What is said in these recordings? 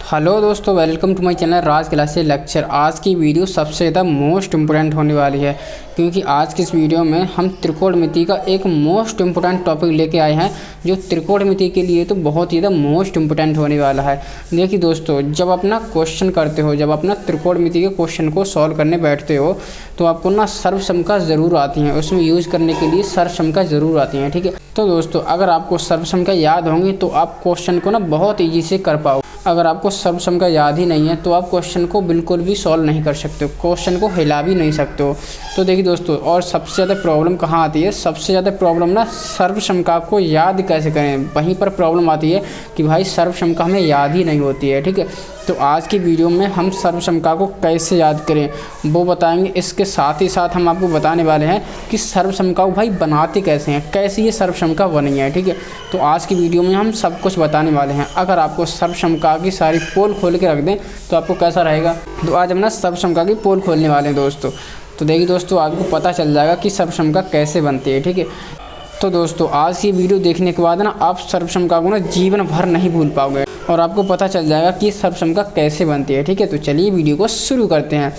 Hello दोस्तों, welcome to my channel Raj classes lecture. आज की वीडियो सबसे ज़्यादा मोस्ट इम्पोर्टेंट होने वाली है, क्योंकि आज की इस वीडियो में हम त्रिकोणमिति का एक मोस्ट इम्पोर्टेंट टॉपिक लेके आए हैं, जो त्रिकोणमिति के लिए तो बहुत ही ज़्यादा मोस्ट इम्पोर्टेंट होने वाला है। देखिए दोस्तों, जब अपना क्वेश्चन करते हो, जब अपना त्रिकोणमिति के क्वेश्चन को सॉल्व करने बैठते हो, तो आपको ना सर्वसम्मका ज़रूर आती हैं, उसमें यूज़ करने के लिए सर्वसम्मका ज़रूर आती हैं। ठीक है, तो दोस्तों अगर आपको सर्वसम्मका याद होंगी तो आप क्वेश्चन को ना बहुत ईजी से कर पाओ। अगर आपको सर्वसम्मका याद ही नहीं है तो आप क्वेश्चन को बिल्कुल भी सॉल्व नहीं कर सकते हो, क्वेश्चन को हिला भी नहीं सकते हो। तो देखिए दोस्तों, और सबसे ज़्यादा प्रॉब्लम कहाँ आती है? सबसे ज़्यादा प्रॉब्लम ना सर्वसम्मका को याद कैसे करें, वहीं पर प्रॉब्लम आती है कि भाई सर्वसम्मका हमें याद ही नहीं होती है। ठीक है, तो आज की वीडियो में हम सर्वसम्मका को कैसे याद करें वो बताएंगे। इसके साथ ही साथ हम आपको बताने वाले हैं कि सर्वसम्मका को भाई बनाते कैसे हैं, कैसे ये सर्वसम्मका बनी है। ठीक है, तो आज की वीडियो में हम सब कुछ बताने वाले हैं। अगर आपको सर्वसम्मका की सारी पोल खोल के रख दें तो आपको कैसा रहेगा। तो आज हम ना सर्वसम्मका की पोल खोलने वाले हैं दोस्तों। तो देखिए दोस्तों, आपको पता चल जाएगा कि सर्वसम्मका कैसे बनती है। ठीक है, तो दोस्तों आज की वीडियो देखने के बाद ना आप सर्वसम्मका को ना जीवन भर नहीं भूल पाओगे और आपको पता चल जाएगा कि सर्वसम्मका कैसे बनती है। ठीक है, तो चलिए वीडियो को शुरू करते हैं।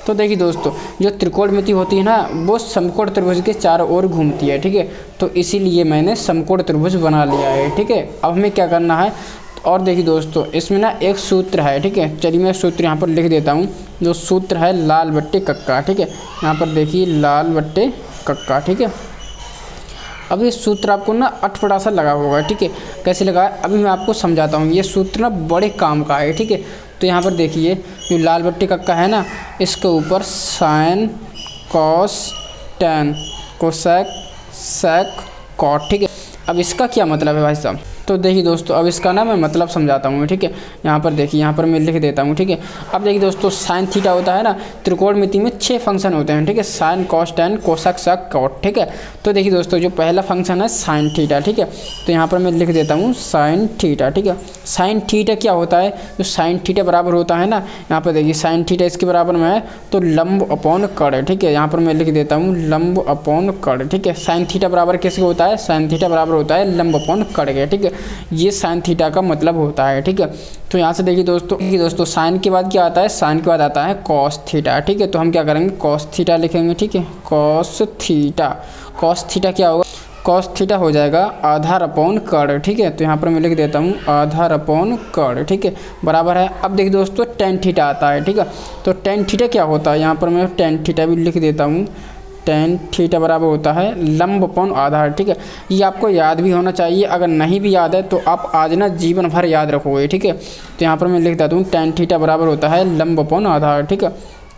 तो देखिए दोस्तों, जो त्रिकोणमिति होती है ना, वो समकोण त्रिभुज के चारों ओर घूमती है। ठीक है, तो इसीलिए मैंने समकोण त्रिभुज बना लिया है। ठीक है, अब हमें क्या करना है, और देखिए दोस्तों इसमें ना एक सूत्र है। ठीक है, चलिए मैं सूत्र यहाँ पर लिख देता हूँ। जो सूत्र है लाल बट्टे कक्का। ठीक है, यहाँ पर देखिए लाल बट्टे कक्का। ठीक है, अब ये सूत्र आपको ना अटपटा सा लगा होगा। ठीक है, कैसे लगा है अभी मैं आपको समझाता हूँ। ये सूत्र ना बड़े काम का है। ठीक है, तो यहाँ पर देखिए जो लाल बट्टे कक्का है ना, इसके ऊपर sine cos tan cosec sec cot. ठीक है, अब इसका क्या मतलब है भाई साहब? तो देखिए दोस्तों, अब इसका ना मैं मतलब समझाता हूँ। ठीक है, यहाँ पर देखिए, यहाँ पर मैं लिख देता हूँ। ठीक है, अब देखिए दोस्तों, साइन थीटा होता है ना, त्रिकोणमिति में 6 फंक्शन होते हैं। ठीक है, sine cos tan cosec sec cot. ठीक है, तो देखिए दोस्तों जो पहला फंक्शन है साइन थीटा। ठीक है, तो यहाँ पर मैं लिख देता हूँ साइन थीटा। ठीक है, साइन थीटा क्या होता है? जो साइन थीटा बराबर होता है ना, यहाँ पर देखिए साइन थीटा इसके बराबर में है तो लंब अपॉन कड़। ठीक है, यहाँ पर मैं लिख देता हूँ लंब अपॉन कड़। ठीक है, साइन थीटा बराबर किसके होता है? साइन थीटा बराबर होता है लंब अपॉन कड़ के। ठीक है, ये साइन थीटा का मतलब होता है। ठीक है, तो यहाँ से देखिए दोस्तों साइन के बाद क्या आता है? साइन के बाद आता है कॉस थीटा। ठीक है, तो हम क्या करेंगे? कॉस थीटा लिखेंगे। ठीक है, कॉस थीटा। कॉस थीटा क्या होगा? कॉस थीटा हो जाएगा आधार अपॉन कड़। ठीक है, तो यहाँ पर मैं लिख देता हूँ आधार अपॉन कड़। ठीक है, बराबर है। अब देखिए दोस्तों टेन थीटा आता है। ठीक है, तो टेन थीटा क्या होता है? यहाँ पर मैं टेन थीटा भी लिख देता हूँ। टेन थीटा बराबर होता है लंब अपॉन आधार। ठीक है, ये आपको याद भी होना चाहिए। अगर नहीं भी याद है तो आप आज ना जीवन भर याद रखोगे। ठीक है, तो यहाँ पर मैं लिख देता हूँ टेन थीटा बराबर होता है लंब अपॉन आधार। ठीक है,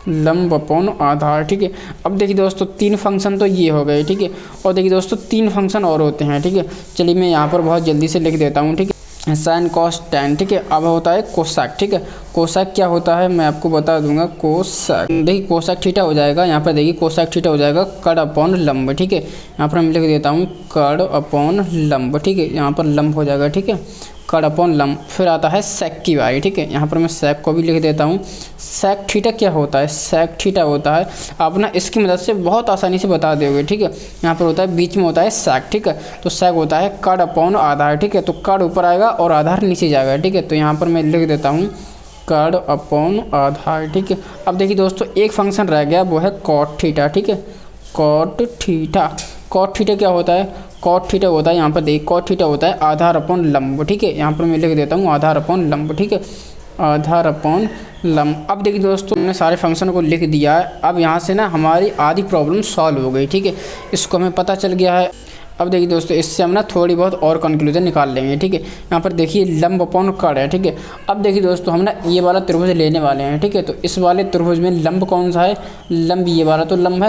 लंब अपॉन आधार। ठीक है, अब देखिए दोस्तों 3 फंक्शन तो ये हो गए। ठीक है, और देखिए दोस्तों 3 फंक्शन और होते हैं। ठीक है, चलिए मैं यहाँ पर बहुत जल्दी से लिख देता हूँ। ठीक है, साइन कॉस टैन। ठीक है, अब होता है कोसेक। ठीक है, कोसेक क्या होता है मैं आपको बता दूंगा। कोसेक देखिए कोसेक थीटा हो जाएगा, यहाँ पर देखिए कोसेक थीटा हो जाएगा कड़ अपॉन लंब। ठीक है, यहाँ पर मैं लिख देता हूँ कड़ अपॉन लंब। ठीक है, यहाँ पर लंब हो जाएगा। ठीक है, कड़ अपॉन लंब। फिर आता है सेक की बारी। ठीक है, यहाँ पर मैं सेक को भी लिख देता हूँ। सेक थीटा क्या होता है? सेक थीटा होता है, आप ना इसकी मदद से बहुत आसानी से बता दोगे। ठीक है, यहाँ पर होता है बीच में होता है सेक। ठीक है, तो सेक होता है कड़ अपॉन आधार। ठीक है, तो कड़ ऊपर आएगा और आधार नीचे जाएगा। ठीक है, तो यहाँ पर मैं लिख देता हूँ कड़ अपॉन आधार। ठीक है, अब देखिए दोस्तों एक फंक्शन रह गया, वो है कॉट थीटा। ठीक है, कॉट थीटा। कॉट थीटा क्या होता है? कॉट थीटा होता है, यहाँ पर देखिए कॉट थीटा होता है आधार अपॉन लंब। ठीक है, यहाँ पर मैं लिख देता हूँ आधार अपॉन लंब। ठीक है, आधार अपॉन लंब। अब देखिए दोस्तों हमने सारे फंक्शन को लिख दिया है। अब यहाँ से ना हमारी आधी प्रॉब्लम सॉल्व हो गई। ठीक है, इसको हमें पता चल गया है। अब देखिए दोस्तों इससे हम ना थोड़ी बहुत और कंक्लूजन निकाल लेंगे। ठीक है, यहाँ पर देखिए लंब अपॉन कड़ है। ठीक है, अब देखिए दोस्तों हम ना ये वाला त्रिभुज लेने वाले हैं। ठीक है, तो इस वाले त्रिभुज में लंब कौन सा है? लंब ये वाला तो लंब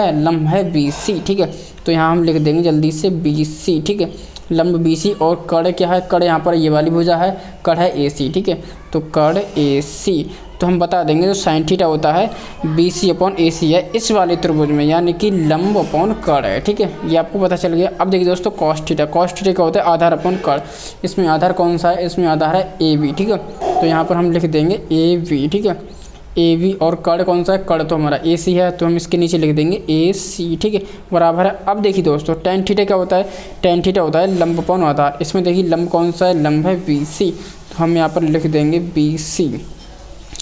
है BC। ठीक है, तो यहाँ हम लिख देंगे जल्दी से BC। ठीक है, लंब BC। और कड़ क्या है? कड़ यहाँ पर ये वाली भुजा है, कड़ है AC। ठीक है, तो कड़ AC। तो हम बता देंगे जो साइन थीटा होता है BC अपॉन AC है इस वाले त्रिभुज में, यानी कि लंब अपॉन कड़ है। ठीक है, ये आपको पता चल गया। अब देखिए दोस्तों कॉस थीटा। कॉस थीटा क्या होता है? आधार अपॉन कड़। इसमें आधार कौन सा है? इसमें आधार है AB। ठीक है, तो यहाँ पर हम लिख देंगे AB। ठीक है, AB। और कड़ कौन सा है? कड़ तो हमारा AC है, तो हम इसके नीचे लिख देंगे AC। ठीक है, बराबर है। अब देखिए दोस्तों टेन थीटा क्या होता है? टेन थीटा होता है लंब अपॉन आधार। इसमें देखिए लंब कौन सा है? लंब है BC। तो हम यहाँ पर लिख देंगे BC।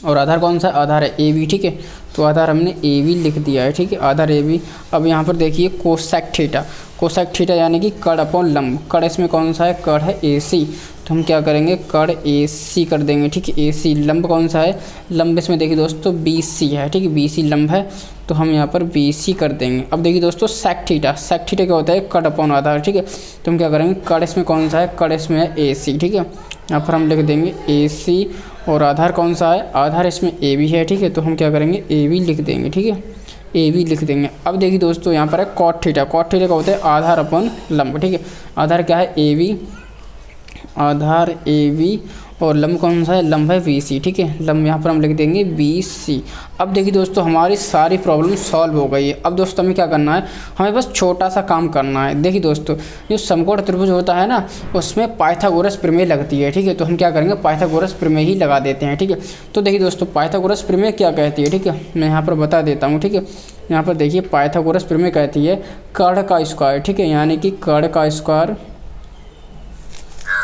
और आधार कौन सा है, आधार है AB, ठीक है। तो आधार हमने AB लिख दिया है, ठीक है, आधार AB। अब यहाँ पर देखिए कोसेक थीटा, कोसेक थीटा यानी कि कड़ अपॉन लंब, कड़ इसमें कौन सा है, कड़ है AC, तो हम क्या करेंगे, कड़ AC कर देंगे, ठीक है, AC। लंब कौन सा है, लंब इसमें देखिए दोस्तों BC है, ठीक है, BC लंब है, तो हम यहाँ पर BC कर देंगे। अब देखिए दोस्तों सेक थीटा, सेक थीटा क्या होता है, कड़ अपॉन आधार, ठीक है, तो हम क्या करेंगे, कड़ इसमें कौन सा है, कड़ इसमें है AC, ठीक है, यहाँ पर हम लिख देंगे AC। और आधार कौन सा है, आधार इसमें AB है, ठीक है, तो हम क्या करेंगे, AB लिख देंगे, ठीक है, AB लिख देंगे। अब देखिए दोस्तों यहाँ पर है कॉट थीटा, कॉट थीटा का होता है आधार अपन लंब, ठीक है, आधार क्या है AB, आधार AB, और लंब कौन सा है, लंब है BC, ठीक है, लंब यहाँ पर हम लिख देंगे BC। अब देखिए दोस्तों हमारी सारी प्रॉब्लम सॉल्व हो गई है। अब दोस्तों हमें क्या करना है, हमें बस छोटा सा काम करना है। देखिए दोस्तों जो समकोण त्रिभुज होता है ना, उसमें पाइथागोरस प्रमेय लगती है, ठीक है, तो हम क्या करेंगे, पाइथागोरस प्रमेय ही लगा देते हैं, ठीक है। तो देखिए दोस्तों पाइथागोरस प्रमेय क्या कहती है, ठीक है, मैं यहाँ पर बता देता हूँ, ठीक है। यहाँ पर देखिए पाइथागोरस प्रमेय कहती है कड़ का स्क्वायर, ठीक है, यानी कि कड़ का स्क्वायर,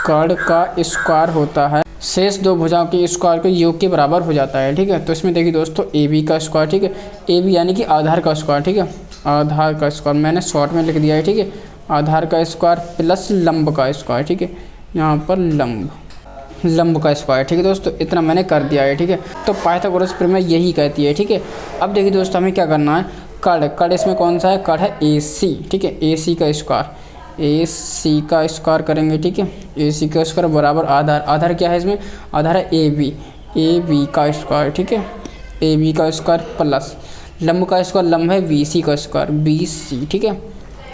कड़ का स्क्वायर होता है शेष दो भुजाओं के स्क्वायर के योग के बराबर हो जाता है, ठीक है। तो इसमें देखिए दोस्तों AB का स्क्वायर, ठीक है, AB यानी कि आधार का स्क्वायर, ठीक है, आधार का स्क्वायर मैंने शॉर्ट में लिख दिया है, ठीक है, आधार का स्क्वायर प्लस लंब का स्क्वायर, ठीक है, यहाँ पर लंब का स्क्वायर, ठीक है दोस्तों, इतना मैंने कर दिया है, ठीक है। तो पाइथागोरस प्रमेय यही कहती है, ठीक है। अब देखिए दोस्तों हमें क्या करना है, कड़ इसमें कौन सा है, कड़ है AC, ठीक है, AC का स्क्वायर, AC का स्क्वायर करेंगे, ठीक है, AC का स्क्वायर बराबर आधार, आधार क्या है इसमें, आधार है AB का स्क्वायर, ठीक है, AB का स्क्वायर प्लस लंब का स्क्वायर, लंब है BC का स्क्वायर, BC, ठीक है,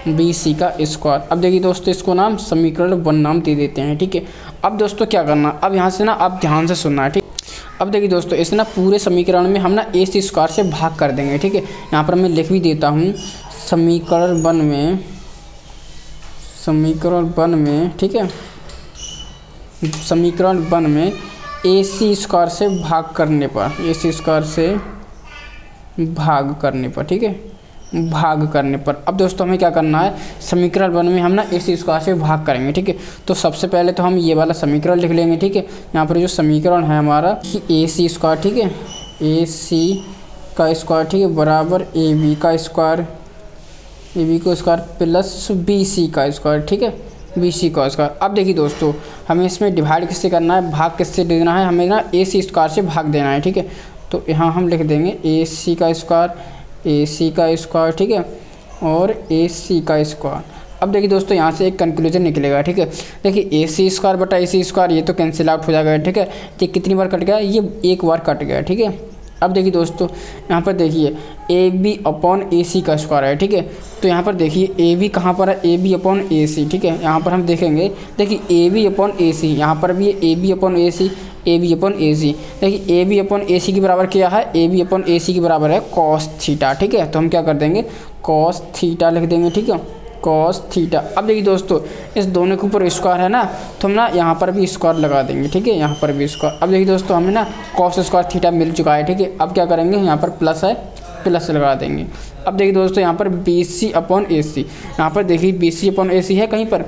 BC का स्क्वायर। अब देखिए दोस्तों इसको नाम समीकरण 1 नाम दे देते हैं, ठीक है। अब दोस्तों क्या करना, अब यहाँ से ना आप ध्यान से सुनना है, ठीक। अब देखिए दोस्तों इस ना पूरे समीकरण में हम ना AC स्क्वायर से भाग कर देंगे, ठीक है। यहाँ पर मैं लिख भी देता हूँ समीकरण 1 में, ठीक है, समीकरण 1 में AC स्क्वायर से भाग करने पर, AC स्क्वायर से भाग करने पर, ठीक है, भाग करने पर। अब दोस्तों हमें क्या करना है, समीकरण 1 में हम ना AC स्क्वायर से भाग करेंगे, ठीक है। तो सबसे पहले तो हम ये वाला समीकरण लिख लेंगे, ठीक है। यहाँ पर जो समीकरण है हमारा कि AC स्क्वायर, ठीक है, AC का स्क्वायर, ठीक है, बराबर AB का स्क्वायर, AB का स्क्वायर प्लस BC का स्क्वायर, ठीक है, BC का स्क्वायर। अब देखिए दोस्तों हमें इसमें डिवाइड किससे करना है, भाग किससे देना है, हमें ना AC स्क्वायर से भाग देना है, ठीक है। तो यहाँ हम लिख देंगे AC का स्क्वायर, ठीक है, और AC का स्क्वायर। अब देखिए दोस्तों यहाँ से एक कंक्लूजन निकलेगा, ठीक है। देखिए AC स्क्वायर बटा AC स्क्वायर ये तो कैंसिल आउट हो जाएगा, ठीक है। तो कितनी बार कट गया, ये एक बार कट गया, ठीक है। अब देखिए दोस्तों यहाँ पर देखिए AB अपॉन AC का स्क्वायर है, ठीक है। तो यहाँ पर देखिए AB कहाँ पर है, AB अपॉन AC, ठीक है। यहाँ पर हम देखेंगे, देखिए AB अपॉन AC, यहाँ पर भी AB upon AC, AB upon AC। देखिए AB अपॉन AC के बराबर क्या है, AB अपॉन AC के बराबर है कॉस थीटा, ठीक है। तो हम क्या कर देंगे, कॉस थीटा लिख देंगे, ठीक है, कॉस थीटा। अब देखिए दोस्तों इस दोनों के ऊपर स्क्वायर है ना, तो हम ना यहाँ पर भी स्क्वायर लगा देंगे, ठीक है, यहाँ पर भी स्क्वायर। अब देखिए दोस्तों हमें ना कॉस स्क्वायर थीटा मिल चुका है, ठीक है। अब क्या करेंगे, यहाँ पर प्लस है, प्लस लगा देंगे। अब देखिए दोस्तों यहाँ पर BC अपॉन AC, यहाँ पर देखिए BC अपॉन AC है कहीं पर,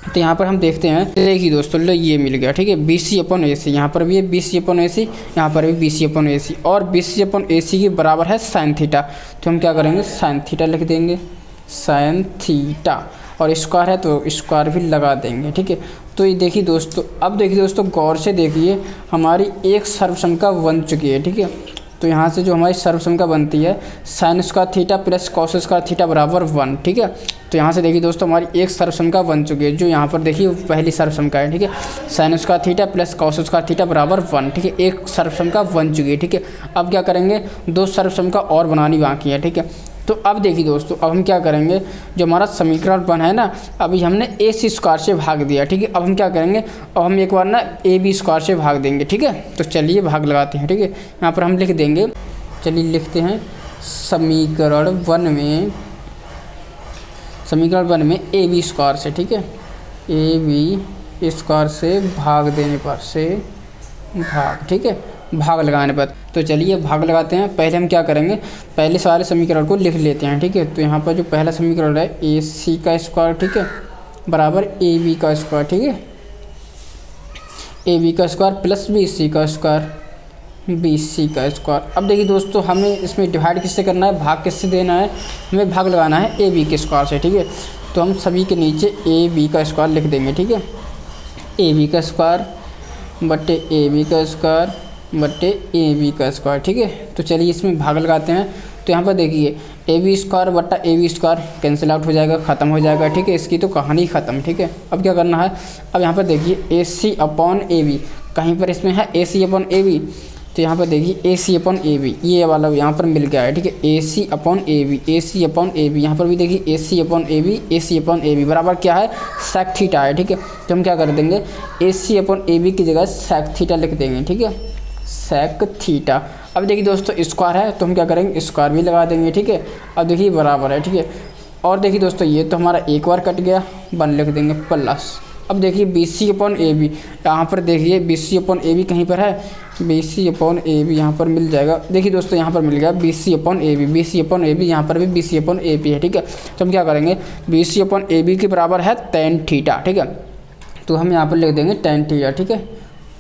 तो यहाँ पर हम देखते हैं, देखिए दोस्तों लो ये मिल गया, ठीक है, BC अपॉन AC, यहाँ पर भी है BC अपॉन AC, यहाँ पर भी BC अपॉन AC, और BC अपॉन AC के बराबर है साइन थीटा। तो हम क्या करेंगे, साइन थीटा लिख देंगे, साइन थीटा, और स्क्वायर है तो स्क्वायर भी लगा देंगे, ठीक है। तो ये देखिए दोस्तों, अब देखिए दोस्तों गौर से देखिए हमारी एक सर्वसंख्या बन चुकी है, ठीक है। तो यहाँ से जो हमारी सर्वसंख्या बनती है sine square theta plus cos square theta बराबर 1, ठीक है। तो यहाँ से देखिए दोस्तों हमारी एक सर्वसंख्या बन चुकी है, जो यहाँ पर देखिए पहली सर्वसंख्या है, ठीक है, sine square theta plus cos square theta बराबर 1, ठीक है, एक सर्वसंख्या बन चुकी है, ठीक है। अब क्या करेंगे, दो सर्वसंख्या और बनानी बाकी है, ठीक है। तो अब देखिए दोस्तों अब हम क्या करेंगे, जो हमारा समीकरण 1 है ना, अभी हमने AC स्क्वायर से भाग दिया, ठीक है। अब हम क्या करेंगे, अब हम एक बार ना AB स्क्वायर से भाग देंगे, ठीक है। तो चलिए भाग लगाते हैं, ठीक है। यहाँ पर हम लिख देंगे, चलिए लिखते हैं समीकरण 1 में AB स्क्वायर से, ठीक है, AB स्क्वायर से भाग देने पर से भाग, ठीक है, भाग लगाने पर। तो चलिए भाग लगाते हैं। पहले हम क्या करेंगे, पहले सारे समीकरण को लिख लेते हैं, ठीक है। तो यहाँ पर जो पहला समीकरण है AC का स्क्वायर, ठीक है, बराबर AB का स्क्वायर, ठीक है, ए बी का स्क्वायर प्लस बी सी का स्क्वायर बी सी का स्क्वायर। अब देखिए दोस्तों, हमें इसमें डिवाइड किससे करना है, भाग किससे देना है, हमें भाग लगाना है ए बी के स्क्वायर से। ठीक है, तो हम सभी के नीचे ए बी का स्क्वायर लिख देंगे। ठीक है, ए बी का स्क्वायर बट्टे ए बी का स्क्वायर बट्टे ए बी का स्क्वायर। ठीक है, तो चलिए इसमें भाग लगाते हैं। तो यहाँ पर देखिए ए बी स्क्वायर बट्टा A B square cancel out हो जाएगा, ख़त्म हो जाएगा। ठीक है, इसकी तो कहानी ख़त्म। ठीक है, अब क्या करना है, अब यहाँ पर देखिए A C upon A B, कहीं पर इसमें है A C upon A B, तो यहाँ पर देखिए A C upon A B, ये वाला यहाँ पर मिल गया है। ठीक है, A C upon A B, A C upon A B, यहाँ पर भी देखिए A C upon A B, A C upon A B बराबर क्या है, सेक थीटा है। ठीक है, तो हम क्या कर देंगे, ए सी अपॉन ए बी की जगह सेक थीटा लिख देंगे। ठीक है, सेक थीटा। अब देखिए दोस्तों स्क्वायर है तो हम क्या करेंगे, स्क्वायर भी लगा देंगे। ठीक है, अब देखिए बराबर है। ठीक है, और देखिए दोस्तों ये तो हमारा एक बार कट गया, 1 लिख देंगे प्लस। अब देखिए B C upon A B, यहाँ पर देखिए B C upon A B कहीं पर है, B C upon A B यहाँ पर मिल जाएगा। देखिए दोस्तों यहाँ पर मिल गया B C upon A B, B C upon A B, यहाँ पर भी B C upon A B है। ठीक है, तो हम क्या करेंगे, B C upon A B के बराबर है tan थीटा। ठीक है, तो हम यहाँ पर लिख देंगे tan थीटा। ठीक है,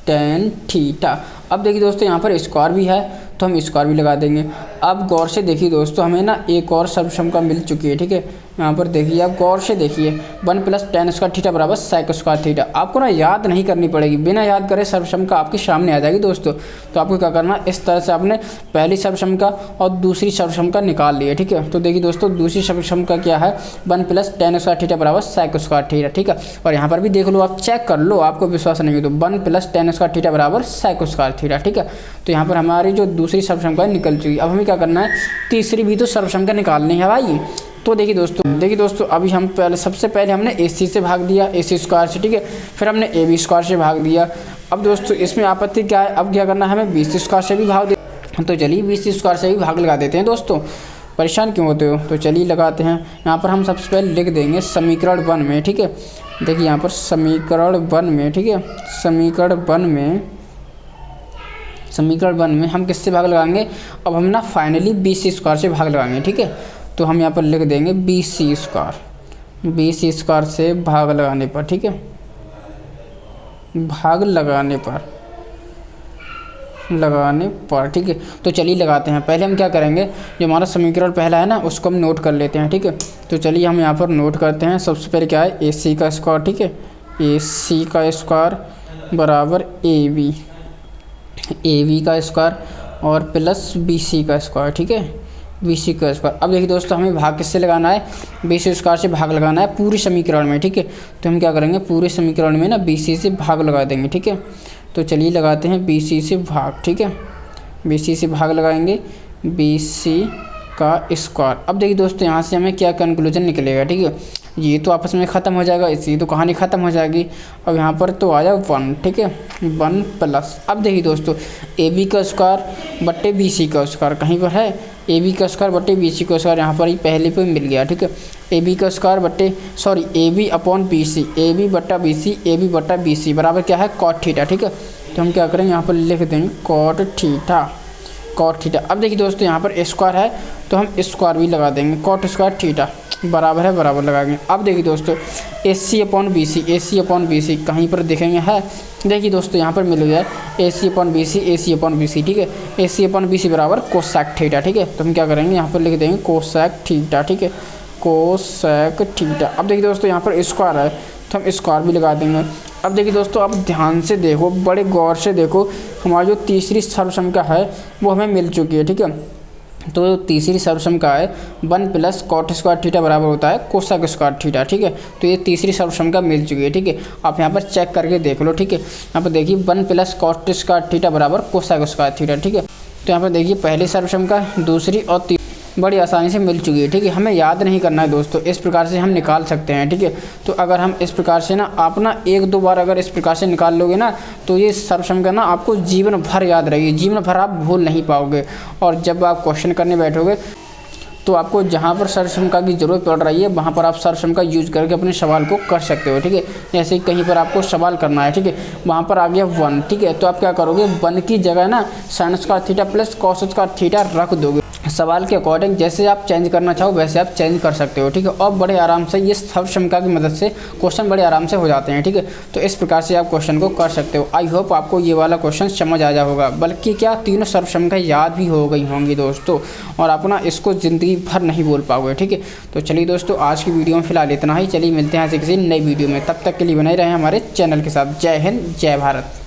tan थीटा। अब देखिए दोस्तों यहाँ पर स्क्वायर भी है तो हम स्क्वायर भी लगा देंगे। अब गौर से देखिए दोस्तों, हमें ना एक और सर्वसम्मका मिल चुकी है। ठीक है, यहाँ पर देखिए आप गौर से देखिए 1 प्लस tan स्क्वायर थीटा बराबर सेक स्क्वायर थीटा। आपको ना याद नहीं करनी पड़ेगी, बिना याद करे सर्वसम्मका आपके सामने आ जाएगी दोस्तों। तो आपको क्या करना, इस तरह से आपने पहली सर्वसम्मका और दूसरी सर्वसम्मका निकाल ली है। ठीक है, तो देखिए दोस्तों दूसरी सर्वसम्मका क्या है, 1 प्लस tan स्क्वायर थीटा बराबर सेक स्क्वायर थीटा। ठीक है, और यहाँ पर भी देख लो, आप चेक कर लो, आपको विश्वास नहीं हो तो 1 प्लस tan स्क्वायर थीटा बराबर सेक स्क्वायर थीटा। ठीक है, तो यहाँ पर हमारी जो दूसरी सर्वसम्मका निकल चुकी। अब हमें क्या करना है, तीसरी भी तो सर्वसम्मका निकालनी है भाई। तो देखिए दोस्तों अभी हम सबसे पहले हमने ए सी से भाग दिया, ए सी स्क्वायर से। ठीक है, फिर हमने ए बी स्क्वायर से भाग दिया। अब दोस्तों इसमें आपत्ति क्या है, अब क्या करना है, हमें बी सी स्क्वायर से भी भाग दे। तो चलिए बी सी स्क्वायर से भी भाग लगा देते हैं दोस्तों, परेशान क्यों होते हो। तो चलिए लगाते हैं। यहाँ पर हम सबसे पहले लिख देंगे समीकरण 1 में। ठीक है, देखिए यहाँ पर समीकरण 1 में, ठीक है, समीकरण 1 में हम किससे भाग लगाएंगे, अब हम ना फाइनली बी सी स्क्वायर से भाग लगाएंगे। ठीक है, तो हम यहाँ पर लिख देंगे बी सी स्क्वायर से भाग लगाने पर। ठीक है, भाग लगाने पर ठीक है, तो चलिए लगाते हैं। पहले हम क्या करेंगे, जो हमारा समीकरण पहला है ना उसको हम नोट कर लेते हैं। ठीक है, तो चलिए हम यहाँ पर नोट करते हैं। सबसे पहले क्या है, ए सी का स्क्वायर। ठीक है, ए सी का स्क्वायर बराबर ए बी का स्क्वायर और प्लस बी सी का स्क्वायर। ठीक है, बी सी का स्क्वायर। अब देखिए दोस्तों हमें भाग किससे लगाना है, बी सी स्क्वायर से भाग लगाना है पूरी समीकरण में। ठीक है, तो हम क्या करेंगे, पूरे समीकरण में ना बी सी से भाग लगा देंगे। ठीक है, तो चलिए लगाते हैं बी सी से भाग। ठीक है, बी सी से भाग लगाएंगे बी सी का स्क्वायर। अब देखिए दोस्तों यहाँ से हमें क्या कंक्लूजन निकलेगा। ठीक है, ये तो आपस में ख़त्म हो जाएगा, इसकी तो कहानी ख़त्म हो जाएगी। अब यहाँ पर तो आया 1। ठीक है, 1 प्लस। अब देखिए दोस्तों ए बी का स्क्वायर बट्टे बी सी का स्क्वायर कहीं पर है, ए बी का स्क्वायर बट्टे बी सी का स्क्वायर यहाँ पर ही पहले पे मिल गया। ठीक है, ए बी का स्क्वायर बट्टे A B upon B C, A B बट्टा बी सी, ए बी बट्टा बी सी बराबर क्या है, कॉट थीटा। ठीक है, तो हम क्या करेंगे, यहाँ पर लिख देंगे कॉट थीटा। अब देखिए दोस्तों यहाँ पर स्क्वायर है तो हम स्क्वायर भी लगा देंगे, कॉट स्क्वायर थीटा बराबर है, बराबर लगाएंगे। अब देखिए दोस्तों ए सी अपॉन बी सी कहीं पर देखेंगे है, देखिए दोस्तों यहाँ पर मिल गया ए सी अपॉन बी सी। ठीक है, A C upon B C बराबर कोसेक थीटा। ठीक है, तो हम क्या करेंगे, यहाँ पर लिख देंगे कोसेक थीटा। ठीक है, कोसेक थीटा। अब देखिए दोस्तों यहाँ पर स्क्वायर है तो हम स्क्वायर भी लगा देंगे। अब देखिए दोस्तों आप ध्यान से देखो, बड़े गौर से देखो, हमारी जो तीसरी सर्वसम्मका है वो हमें मिल चुकी है। ठीक है, तो तीसरी सर्वसम्मका है 1 प्लस कॉट स्क्वायर थीटा बराबर होता है कोसेक स्क्वायर थीटा। ठीक है, तो ये तीसरी सर्वसम्मका मिल चुकी है। ठीक है, आप यहाँ पर चेक करके देख लो। ठीक है, यहाँ पर देखिए 1 प्लस कॉट स्क्वायर थीटा बराबर कोसेक स्क्वायर थीटा। ठीक है, तो यहाँ पर देखिए पहली सर्वसम्मका, दूसरी और तीसरी बड़ी आसानी से मिल चुकी है। ठीक है, हमें याद नहीं करना है दोस्तों, इस प्रकार से हम निकाल सकते हैं। ठीक है, तो अगर हम इस प्रकार से ना आप ना 1-2 बार अगर इस प्रकार से निकाल लोगे ना तो ये सर्वसम्मका ना आपको जीवन भर याद रहेगी, जीवन भर आप भूल नहीं पाओगे। और जब आप क्वेश्चन करने बैठोगे तो आपको जहाँ पर सर्वसम्मका की ज़रूरत पड़ रही है वहाँ पर आप सर्वसम्मका यूज करके अपने सवाल को कर सकते हो। ठीक है, जैसे कहीं पर आपको सवाल करना है, ठीक है, वहाँ पर आ गया 1। ठीक है, तो आप क्या करोगे, 1 की जगह ना sine square theta plus cos square theta रख दोगे। सवाल के अकॉर्डिंग जैसे आप चेंज करना चाहो वैसे आप चेंज कर सकते हो, ठीक है। और बड़े आराम से ये सर्वसम्मिका की मदद से क्वेश्चन बड़े आराम से हो जाते हैं, ठीक है। तो इस प्रकार से आप क्वेश्चन को कर सकते हो। आई होप आपको ये वाला क्वेश्चन समझ आ जाए होगा, बल्कि क्या तीनों सर्वसम्मिका याद भी हो गई होंगी दोस्तों, और आप ना इसको ज़िंदगी भर नहीं बोल पाओगे, ठीक है। तो चलिए दोस्तों, आज की वीडियो में फिलहाल इतना ही। चलिए मिलते हैं ऐसे किसी नई वीडियो में, तब तक के लिए बने रहें हमारे चैनल के साथ। जय हिंद, जय भारत।